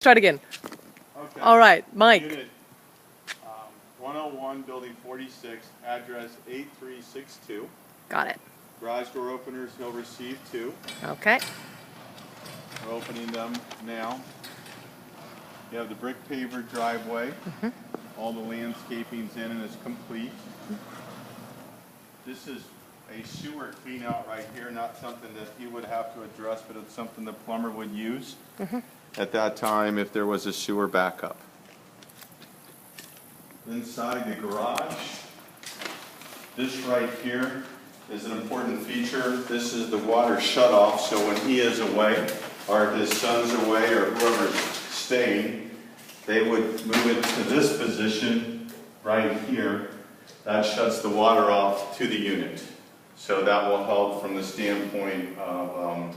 Try it again. Okay. All right, Mike. Unit 101, building 46, address 8362. Got it. Garage door openers, he'll receive 2. Okay. We're opening them now. You have the brick paver driveway. All the landscaping's in and it's complete. This is a sewer clean out right here, not something that he would have to address, but it's something the plumber would use at that time if there was a sewer backup. Inside the garage, this right here is an important feature. This is the water shutoff, so when he is away, or if his son's away, or whoever's staying, they would move it to this position right here. That shuts the water off to the unit. So that will help from the standpoint of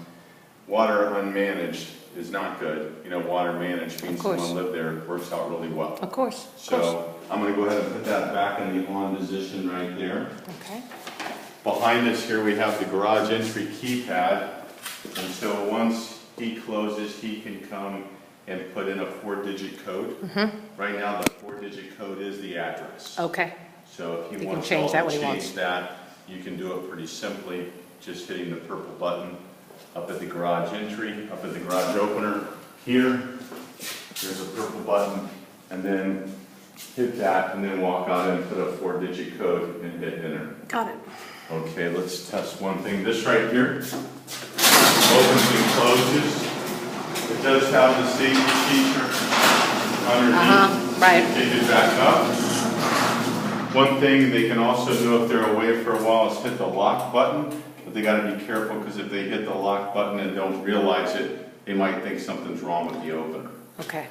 water unmanaged is not good. You know, water managed means someone lived there. It works out really well. Of course. So I'm going to go ahead and put that back in the on position right there. Okay. Behind us here we have the garage entry keypad. And so once he closes, he can come and put in a 4-digit code. Right now the 4-digit code is the address. Okay. So if he He wants can change that when to he wants. change that, you can do it pretty simply, just hitting the purple button up at the garage entry, up at the garage opener. Here, there's a purple button, and then hit that, and then walk out and put a 4-digit code and hit enter. Got it. Okay, let's test one thing. This right here opens and closes. It does have the safety feature underneath. Right. Take it back up. One thing they can also do if they're away for a while is hit the lock button, but they got to be careful because if they hit the lock button and don't realize it, they might think something's wrong with the opener. Okay.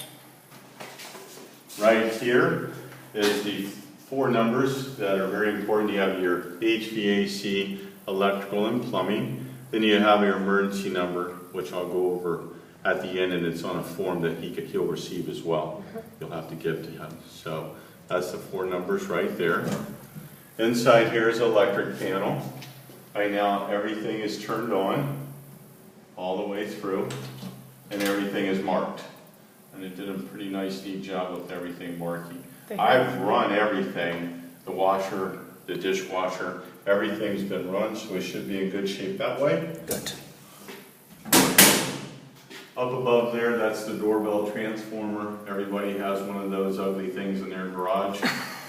Right here is the 4 numbers that are very important. You have your HVAC, electrical, and plumbing. Then you have your emergency number, which I'll go over at the end, and it's on a form that he'll receive as well. You'll have to give to him. So that's the 4 numbers right there. Inside here is an electric panel. Right now everything is turned on all the way through, and everything is marked. And it did a pretty nice, neat job with everything marking. I've run everything, the washer, the dishwasher, everything's been run, so we should be in good shape that way. Good. Up above there, that's the doorbell transformer. Everybody has one of those ugly things in their garage,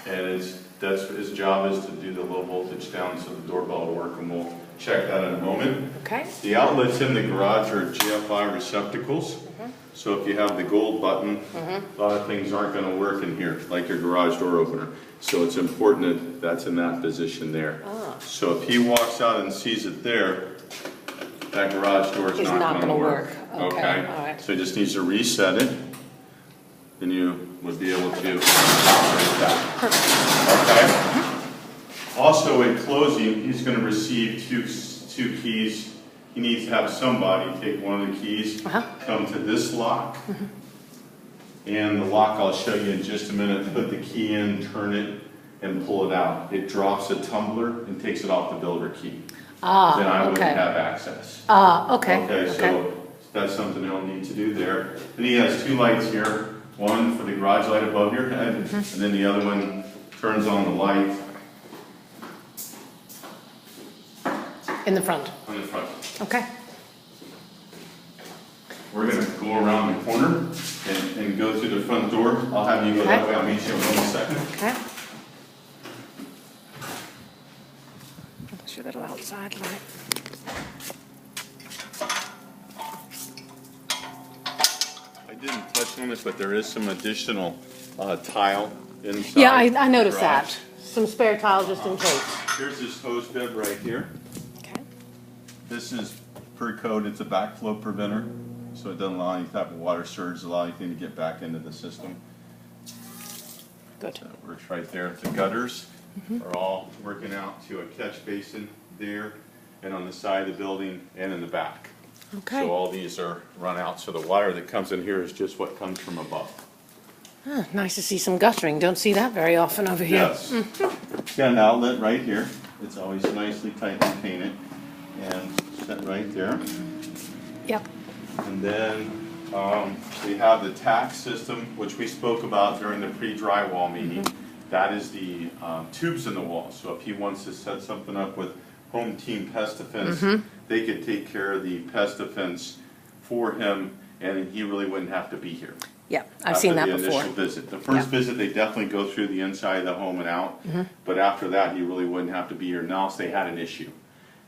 and that's his job is to do the low voltage down so the doorbell will work, and we'll check that in a moment. Okay. The outlets in the garage are GFI receptacles. So if you have the gold button, a lot of things aren't going to work in here, like your garage door opener. So it's important that that's in that position there. So if he walks out and sees it there, that garage door is not going to work. Okay. All right. So he just needs to reset it, and you would be able to operate that. Okay. Also at closing, he's going to receive two keys. He needs to have somebody take one of the keys, come to this lock, and the lock I'll show you in just a minute. Put the key in, turn it, and pull it out. It drops a tumbler and takes it off the builder key. Then I wouldn't have access. Okay. Okay, so that's something they'll need to do there. And he has 2 lights here, one for the garage light above your head, and then the other one turns on the light In the front. on the front. Okay. We're going to go around the corner and go through the front door. I'll have you go that way. I'll meet you in 1 second. Okay. That's your little outside light. I didn't touch on it, but there is some additional tile inside. Yeah, I noticed the garage. that. Some spare tile just in case. Here's this hose bib right here. Okay. This is per code, it's a backflow preventer, so it doesn't allow any type of water surge, allow anything to get back into the system. Good. That works right there. The gutters are all working out to a catch basin there, and on the side of the building and in the back. Okay. So all these are run out, so the water that comes in here is just what comes from above. Nice to see some guttering. Don't see that very often over here. Yes. It's got an outlet right here. It's always nicely tightly painted and set right there. Yep. And then We have the tack system, which we spoke about during the pre-drywall meeting. That is the tubes in the wall. So if he wants to set something up with Home Team Pest Defense, they could take care of the pest defense for him, and he really wouldn't have to be here. Yeah, I've seen that After the before. initial visit. The first visit, they definitely go through the inside of the home and out, but after that, he really wouldn't have to be here unless they had an issue.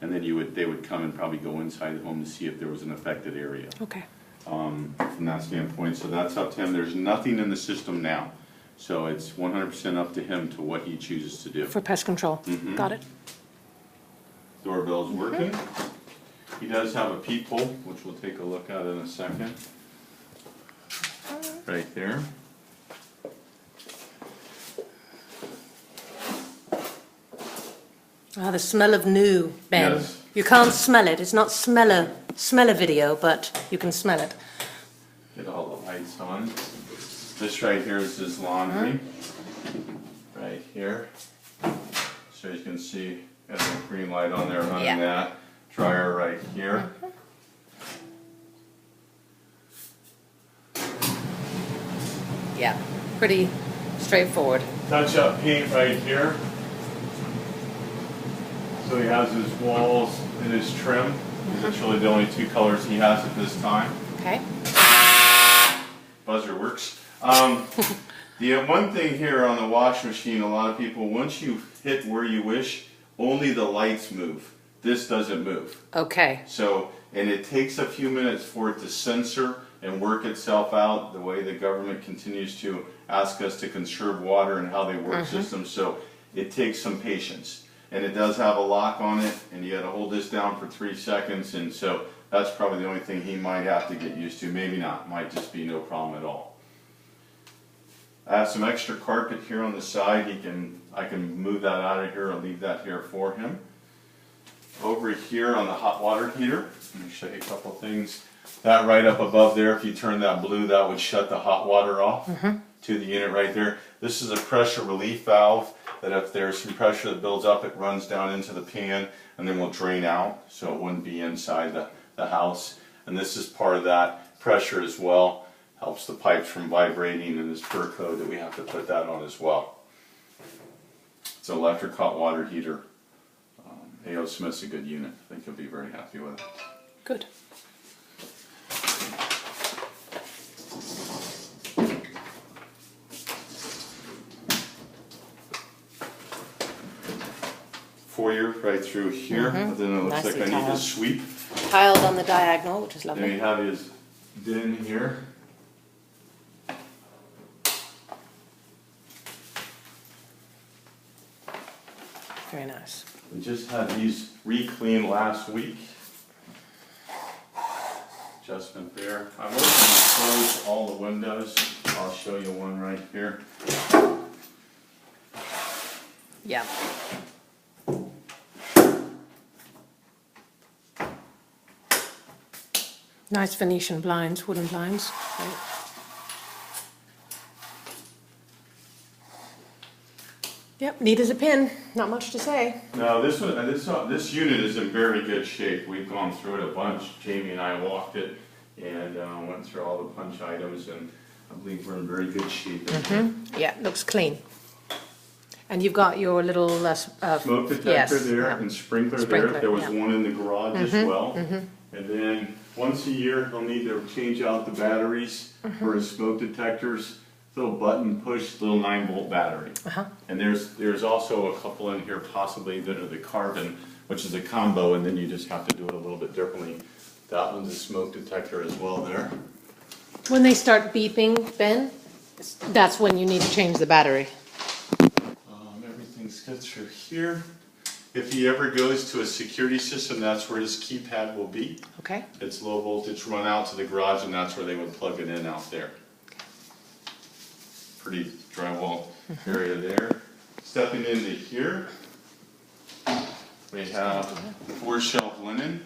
And then they would come and probably go inside the home to see if there was an affected area. Okay. From that standpoint, so that's up to him. There's nothing in the system now, so it's 100% up to him to what he chooses to do. For pest control. Got it. Doorbell's working. He does have a peephole, which we'll take a look at in a second. Right there. Ah, the smell of new, Ben. Yes. You can't smell it. It's not smell a video, but you can smell it. Get all the lights on. This right here is his laundry. Right here. So you can see, got a green light on there running that. Dryer right here. Yeah, pretty straightforward. Touch up paint right here. So he has his walls and his trim. That's really the only two colors he has at this time. Okay. Buzzer works. The one thing here on the wash machine, a lot of people, once you hit where you wish, only the lights move. This doesn't move. Okay. So, and it takes a few minutes for it to sensor and work itself out the way the government continues to ask us to conserve water and how they work systems. So it takes some patience. And it does have a lock on it, and you got to hold this down for 3 seconds, and so that's probably the only thing he might have to get used to. Maybe not, might just be no problem at all. I have some extra carpet here on the side. I can move that out of here or leave that here for him. Over here on the hot water heater, let me show you a couple things. That right up above there, if you turn that blue, that would shut the hot water off to the unit right there. This is a pressure relief valve that if there's some pressure that builds up, it runs down into the pan and then will drain out, so it wouldn't be inside the house. And this is part of that pressure as well. Helps the pipes from vibrating, and this per code that we have to put that on as well. It's an electric hot water heater. A.O. Smith's a good unit. I think you'll be very happy with it. Good. Foyer right through here, but then it looks Nicely like I need to tiled. sweep. Tiled on the diagonal, which is Then lovely. you have his bin here. Very nice. We just had these re-cleaned last week. Adjustment there. I've opened and closed all the windows. I'll show you one right here. Yeah. Nice Venetian blinds, wooden blinds. Right. Yep, neat as a pin. Not much to say. No, this unit is in very good shape. We've gone through it a bunch. Jamie and I walked it and went through all the punch items, and I believe we're in very good shape. Yeah, looks clean. And you've got your little Smoke detector yes, there yeah. and sprinkler there. Sprinkler, There was yeah. one in the garage as well. And then once a year, they'll need to change out the batteries for his smoke detectors. Little button push, little 9-volt battery. And there's also a couple in here possibly that are the carbon, which is a combo, and then you just have to do it a little bit differently. That one's a smoke detector as well there. When they start beeping, Ben, that's when you need to change the battery. Everything's good through here. If he ever goes to a security system, that's where his keypad will be. Okay. It's low voltage run out to the garage, and that's where they would plug it in out there. Pretty drywall area there. Stepping into here, we have 4-shelf linen.